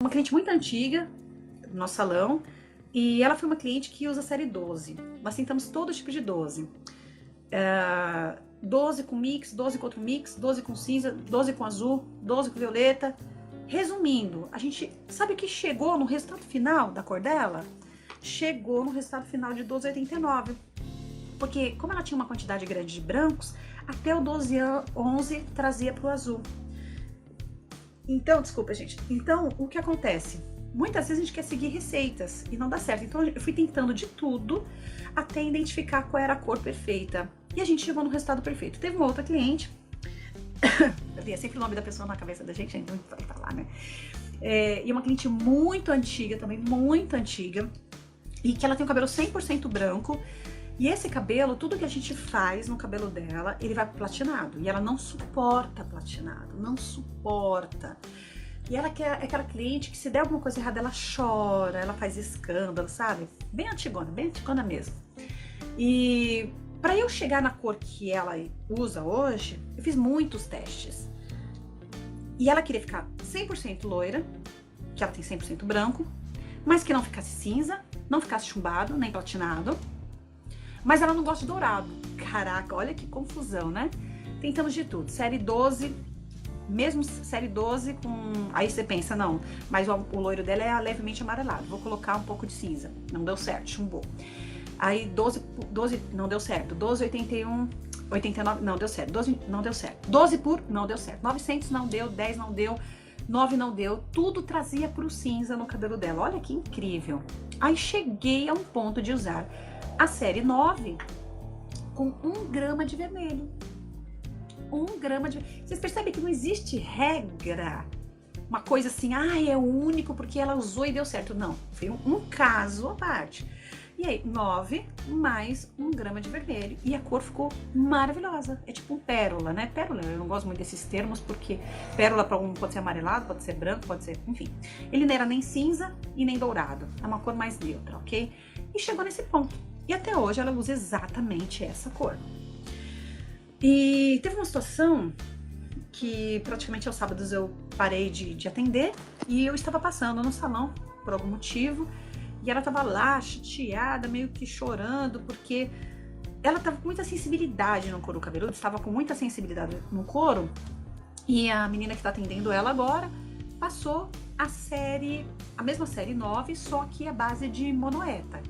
Uma cliente muito antiga no nosso salão, e ela foi uma cliente que usa a série 12. Nós tentamos todo tipo de 12. 12 com mix, 12 com outro mix, 12 com cinza, 12 com azul, 12 com violeta. Resumindo, a gente sabe que chegou no resultado final da cor dela? Chegou no resultado final de 12,89. Porque como ela tinha uma quantidade grande de brancos, até o 12,11 trazia para o azul. Então, desculpa, gente. Então, o que acontece? Muitas vezes a gente quer seguir receitas e não dá certo. Então, eu fui tentando de tudo até identificar qual era a cor perfeita. E a gente chegou no resultado perfeito. Teve uma outra cliente, é sempre o nome da pessoa na cabeça da gente, então vai falar, né? E uma cliente muito antiga também, muito antiga, e que ela tem o cabelo 100% branco. E esse cabelo, tudo que a gente faz no cabelo dela, ele vai pro platinado. E ela não suporta platinado, não suporta. E ela é aquela cliente que se der alguma coisa errada, ela chora, ela faz escândalo, sabe? Bem antigona mesmo. E para eu chegar na cor que ela usa hoje, eu fiz muitos testes. E ela queria ficar 100% loira, que ela tem 100% branco, mas que não ficasse cinza, não ficasse chumbado, nem platinado. Mas ela não gosta de dourado. Caraca, olha que confusão, né? Tentamos de tudo. Série 12, mesmo série 12 com... Aí você pensa, não, mas o loiro dela é levemente amarelado. Vou colocar um pouco de cinza. Não deu certo, chumbou. Aí 12 não deu certo. 12, 81, 89, não deu certo. 12 não deu certo. 12 por, não deu certo. 900 não deu, 10 não deu, 9 não deu. Tudo trazia pro cinza no cabelo dela. Olha que incrível. Aí cheguei a um ponto de usar a série 9 com 1 grama de vermelho. 1 grama de... Vocês percebem que não existe regra, uma coisa assim, é o único porque ela usou e deu certo. Não, foi um caso à parte. E aí, 9 mais 1 grama de vermelho. E a cor ficou maravilhosa. É tipo um pérola, né? Pérola, eu não gosto muito desses termos, porque pérola para um pode ser amarelado, pode ser branco, pode ser... Enfim, ele não era nem cinza e nem dourado. É uma cor mais neutra, ok? E chegou nesse ponto. E até hoje ela usa exatamente essa cor. E teve uma situação que praticamente aos sábados eu parei de atender e eu estava passando no salão por algum motivo e ela estava lá chateada, meio que chorando, porque ela estava com muita sensibilidade no couro cabeludo, estava com muita sensibilidade no couro, e a menina que está atendendo ela agora passou a mesma série 9, só que a base de monoeta.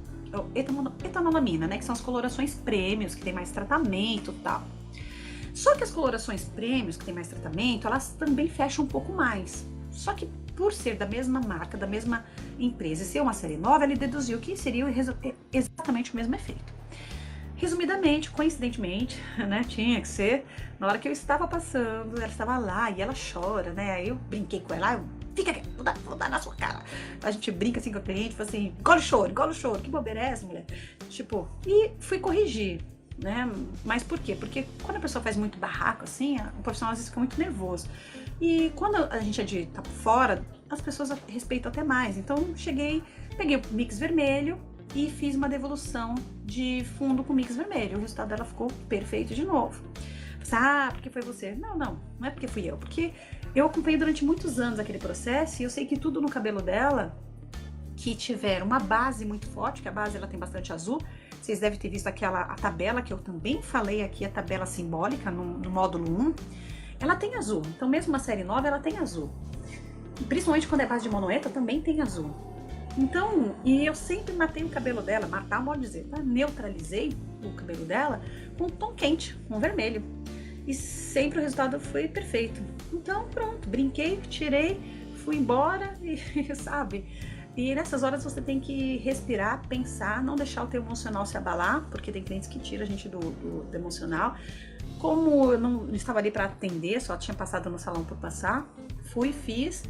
Etanolamina, né, que são as colorações prêmios, que tem mais tratamento e tal. Só que as colorações prêmios, que tem mais tratamento, elas também fecham um pouco mais. Só que por ser da mesma marca, da mesma empresa e ser uma série nova, ele deduziu que seria exatamente o mesmo efeito. Resumidamente, coincidentemente, né, tinha que ser, na hora que eu estava passando, ela estava lá e ela chora, né, aí eu brinquei com ela, fica aqui, vou dar na sua cara. A gente brinca assim com a cliente, fala assim, engole o choro, que bobeira é essa, mulher? Tipo, e fui corrigir, né, mas por quê? Porque quando a pessoa faz muito barraco assim, o profissional às vezes fica muito nervoso. E quando a gente é de tá fora, as pessoas respeitam até mais. Então, peguei o mix vermelho e fiz uma devolução de fundo com mix vermelho. O resultado dela ficou perfeito de novo. Porque foi você? Não é porque fui eu. Porque eu acompanhei durante muitos anos aquele processo e eu sei que tudo no cabelo dela que tiver uma base muito forte, que a base ela tem bastante azul. Vocês devem ter visto a tabela que eu também falei aqui, a tabela simbólica no módulo 1. Ela tem azul. Então mesmo uma série 9 ela tem azul. E principalmente quando é base de monoeta também tem azul. Então, e eu sempre matei o cabelo dela, matar, modo de dizer, tá? Neutralizei o cabelo dela com um tom quente, com vermelho. E sempre o resultado foi perfeito. Então, pronto, brinquei, tirei, fui embora e, sabe? E nessas horas você tem que respirar, pensar, não deixar o teu emocional se abalar, porque tem clientes que tiram a gente do emocional. Como eu não estava ali para atender, só tinha passado no salão por passar, fui, fiz.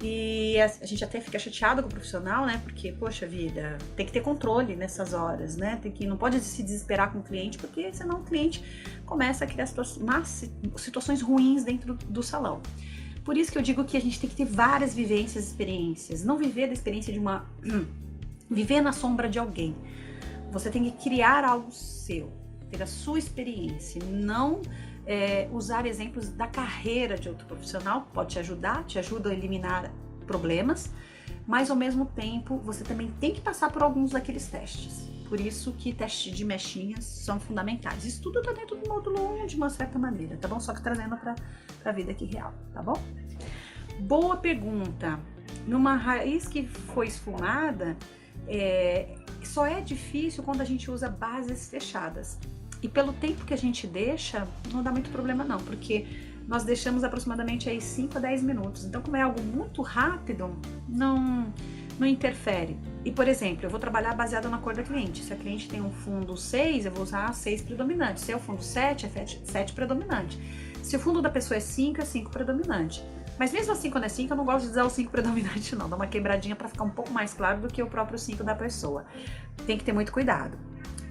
E a gente até fica chateado com o profissional, né? Porque, poxa vida, tem que ter controle nessas horas, né? Não pode se desesperar com o cliente, porque senão o cliente começa a criar situações ruins dentro do salão. Por isso que eu digo que a gente tem que ter várias vivências, experiências. Não viver da experiência de viver na sombra de alguém. Você tem que criar algo seu, ter a sua experiência, não usar exemplos da carreira de outro profissional, pode te ajuda a eliminar problemas, mas ao mesmo tempo você também tem que passar por alguns daqueles testes. Por isso que testes de mechinhas são fundamentais. Isso tudo tá dentro do módulo 1 de uma certa maneira, tá bom? Só que trazendo pra vida aqui real, tá bom? Boa pergunta. Numa raiz que foi esfumada, só é difícil quando a gente usa bases fechadas. E pelo tempo que a gente deixa, não dá muito problema não, porque nós deixamos aproximadamente aí 5 a 10 minutos. Então, como é algo muito rápido, não interfere. E, por exemplo, eu vou trabalhar baseado na cor da cliente. Se a cliente tem um fundo 6, eu vou usar 6 predominante. Se é o fundo 7, é 7 predominante. Se o fundo da pessoa é 5, é 5 predominante. Mas mesmo assim, quando é 5, eu não gosto de usar o 5 predominante não. Dá uma quebradinha para ficar um pouco mais claro do que o próprio 5 da pessoa. Tem que ter muito cuidado.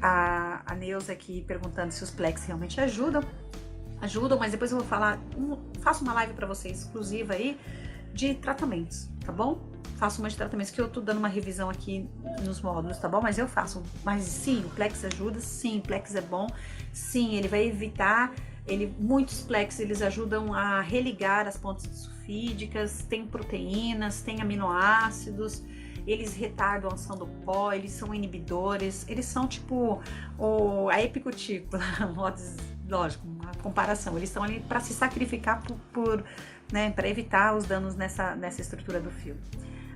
A Neuza aqui perguntando se os plex realmente ajudam. Ajudam, mas depois eu vou falar, faço uma live para vocês exclusiva aí de tratamentos, tá bom? Faço uma de tratamentos, que eu tô dando uma revisão aqui nos módulos, tá bom? Mas eu faço. Mas sim, o plex ajuda, sim, o plex é bom, sim, ele vai evitar, muitos plex, eles ajudam a religar as pontes sulfídicas, tem proteínas, tem aminoácidos, eles retardam a ação do pó, eles são inibidores, eles são tipo a epicutícula, lógico, uma comparação, eles estão ali para se sacrificar né, para evitar os danos nessa estrutura do fio.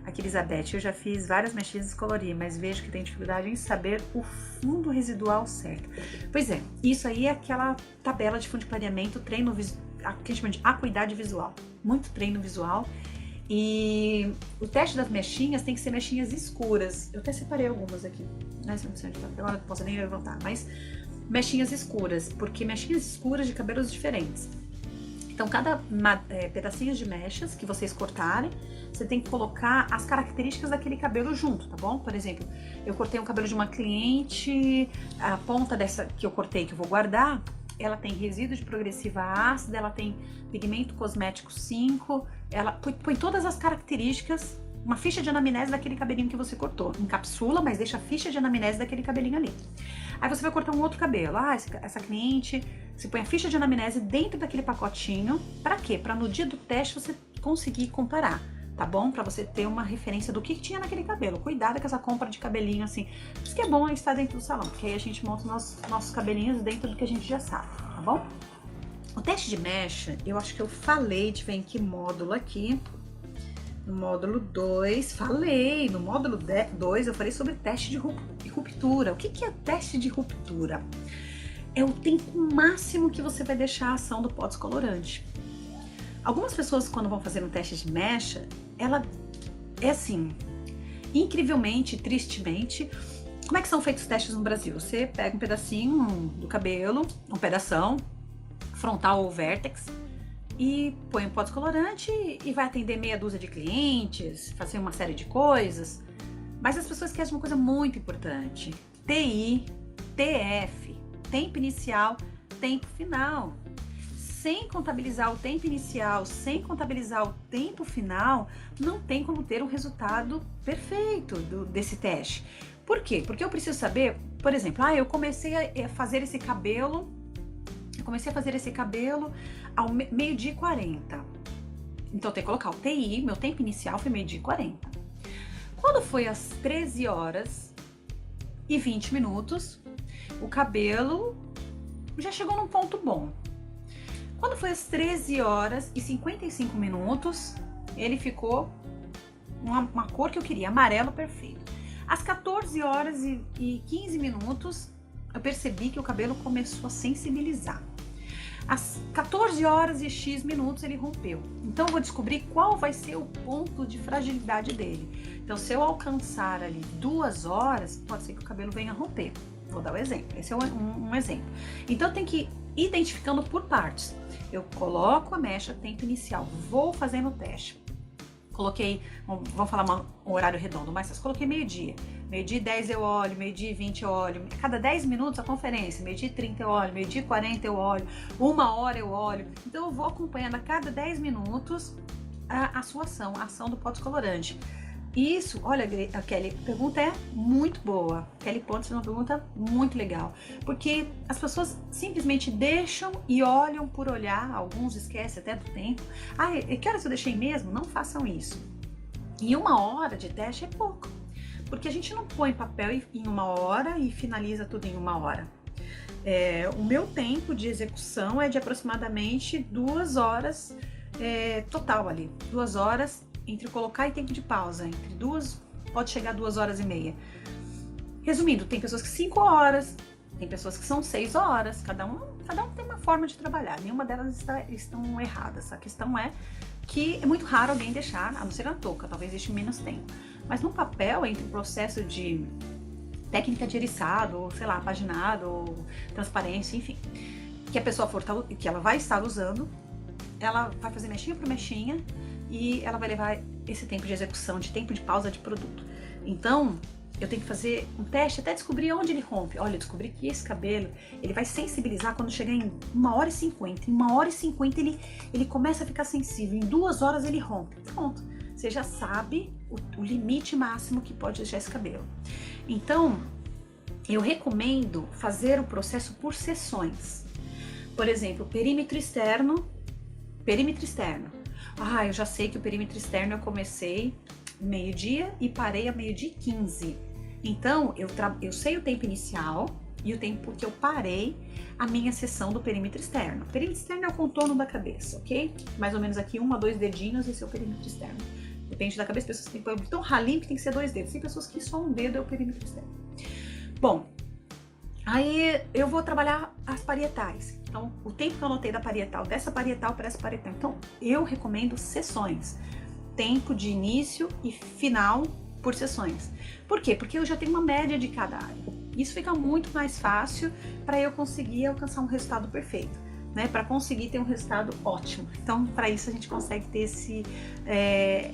Aqui, Elizabeth, eu já fiz várias mexidas e descolori, mas vejo que tem dificuldade em saber o fundo residual certo. Pois é, isso aí é aquela tabela de fundo de clareamento, treino, que a gente chama de acuidade visual, muito treino visual. E o teste das mechinhas tem que ser mechinhas escuras. Eu até separei algumas aqui, mas não precisa, agora não posso nem levantar, mas mechinhas escuras, porque mechinhas escuras de cabelos diferentes. Então, cada pedacinho de mechas que vocês cortarem, você tem que colocar as características daquele cabelo junto, tá bom? Por exemplo, eu cortei um cabelo de uma cliente, a ponta dessa que eu cortei, que eu vou guardar, ela tem resíduo de progressiva ácida, ela tem pigmento cosmético 5, ela põe todas as características, uma ficha de anamnese daquele cabelinho que você cortou. Encapsula, mas deixa a ficha de anamnese daquele cabelinho ali. Aí você vai cortar um outro cabelo. Essa cliente, você põe a ficha de anamnese dentro daquele pacotinho. Pra quê? Pra no dia do teste você conseguir comparar, tá bom? Pra você ter uma referência do que tinha naquele cabelo. Cuidado com essa compra de cabelinho assim. Por isso que é bom estar dentro do salão, porque aí a gente monta nossos cabelinhos dentro do que a gente já sabe, tá bom? O teste de mecha, eu acho que eu falei, deixa eu ver em que módulo aqui. No módulo 2, falei. No módulo 2, eu falei sobre teste de ruptura. O que é teste de ruptura? É o tempo máximo que você vai deixar a ação do pó descolorante. Algumas pessoas, quando vão fazer um teste de mecha, ela é assim, incrivelmente, tristemente. Como é que são feitos os testes no Brasil? Você pega um pedacinho do cabelo, um pedação, frontal ou vértex, e põe um pó descolorante e vai atender meia dúzia de clientes, fazer uma série de coisas. Mas as pessoas esquecem uma coisa muito importante: TI, TF, tempo inicial, tempo final. Sem contabilizar o tempo inicial, sem contabilizar o tempo final, não tem como ter um resultado perfeito desse teste. Por quê? Porque eu preciso saber, por exemplo, eu comecei a fazer esse cabelo, ao meio-dia e 40. Então eu tenho que colocar o TI, meu tempo inicial foi meio-dia e 40. Quando foi às 13 horas e 20 minutos, o cabelo já chegou num ponto bom. Quando foi às 13 horas e 55 minutos, ele ficou uma cor que eu queria, amarelo perfeito. Às 14 horas e 15 minutos, eu percebi que o cabelo começou a sensibilizar. Às 14 horas e X minutos ele rompeu. Então eu vou descobrir qual vai ser o ponto de fragilidade dele. Então se eu alcançar ali 2 horas, pode ser que o cabelo venha a romper. Vou dar um exemplo, esse é um exemplo. Então eu tenho que ir identificando por partes. Eu coloco a mecha, tempo inicial, vou fazendo o teste. Coloquei, vamos falar um horário redondo, mas coloquei meio-dia. Meio-dia e 10 eu olho, meio-dia e 20 eu olho. A cada 10 minutos a conferência, meio-dia e 30 eu olho, meio-dia e 40 eu olho, 1 hora eu olho. Então eu vou acompanhando a cada 10 minutos a sua ação, a ação do pó descolorante. Isso, olha, a Kelly, a pergunta é muito boa. Kelly Pontes é uma pergunta muito legal. Porque as pessoas simplesmente deixam e olham por olhar, alguns esquecem até do tempo. Que horas eu deixei mesmo? Não façam isso. E 1 hora de teste é pouco, porque a gente não põe papel em 1 hora e finaliza tudo em 1 hora. O meu tempo de execução é de aproximadamente 2 horas total ali. 2 horas entre colocar e tempo de pausa. Entre duas, pode chegar a 2 horas e meia. Resumindo, tem pessoas que 5 horas, tem pessoas que são 6 horas. Cada um tem uma forma de trabalhar. Nenhuma delas estão erradas. A questão é que é muito raro alguém deixar, a não ser na touca, talvez deixe menos tempo. Mas no papel, entre o processo de técnica de eriçado, ou sei lá, paginado, ou transparência, enfim, que a pessoa que ela vai estar usando, ela vai fazer mexinha por mexinha e ela vai levar esse tempo de execução, de tempo de pausa de produto. Então, eu tenho que fazer um teste até descobrir onde ele rompe. Olha, eu descobri que esse cabelo, ele vai sensibilizar quando chegar em 1 hora e 50. Em 1 hora e 50 ele começa a ficar sensível, em 2 horas ele rompe. Pronto, você já sabe o limite máximo que pode deixar esse cabelo. Então, eu recomendo fazer o processo por sessões. Por exemplo, perímetro externo. Eu já sei que o perímetro externo eu comecei meio-dia e parei a 12h15. Então, eu sei o tempo inicial e o tempo que eu parei a minha sessão do perímetro externo. O perímetro externo é o contorno da cabeça, ok? Mais ou menos aqui 1 a 2 dedinhos, esse é o perímetro externo. Depende da cabeça, pessoas que têm tão ralinho que tem que ser 2 dedos. Tem pessoas que só um dedo é o perímetro externo. Bom, aí eu vou trabalhar as parietais. Então, o tempo que eu anotei da parietal, dessa parietal para essa parietal. Então, eu recomendo sessões. Tempo de início e final por sessões. Por quê? Porque eu já tenho uma média de cada área. Isso fica muito mais fácil para eu conseguir alcançar um resultado perfeito, né? Para conseguir ter um resultado ótimo. Então, para isso a gente consegue ter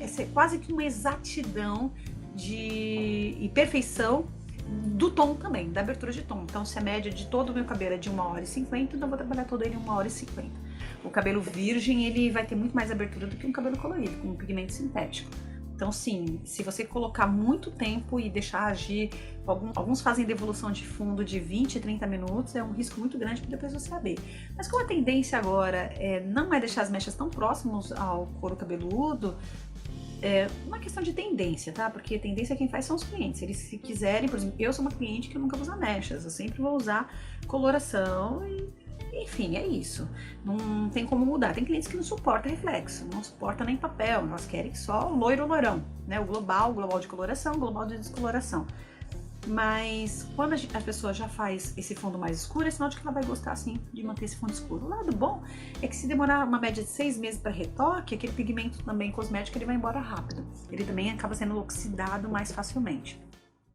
essa quase que uma exatidão e perfeição do tom também, da abertura de tom. Então, se a média de todo o meu cabelo é de 1 hora e 50, então eu vou trabalhar todo ele em 1 hora e 50. O cabelo virgem, ele vai ter muito mais abertura do que um cabelo colorido, com um pigmento sintético. Então, sim, se você colocar muito tempo e deixar agir, alguns fazem devolução de fundo de 20, 30 minutos, é um risco muito grande para depois você abrir. Mas como a tendência agora não é deixar as mechas tão próximas ao couro cabeludo, é uma questão de tendência, tá? Porque tendência quem faz são os clientes. Eles, se quiserem, por exemplo, eu sou uma cliente que nunca vou usar mechas, eu sempre vou usar coloração e, enfim, é isso. Não tem como mudar. Tem clientes que não suportam reflexo, não suportam nem papel, elas querem só loiro ou loirão, né? O global de coloração, o global de descoloração. Mas quando a pessoa já faz esse fundo mais escuro, é sinal de que ela vai gostar, sim, de manter esse fundo escuro. O lado bom é que se demorar uma média de 6 meses para retoque, aquele pigmento também cosmético, ele vai embora rápido. Ele também acaba sendo oxidado mais facilmente.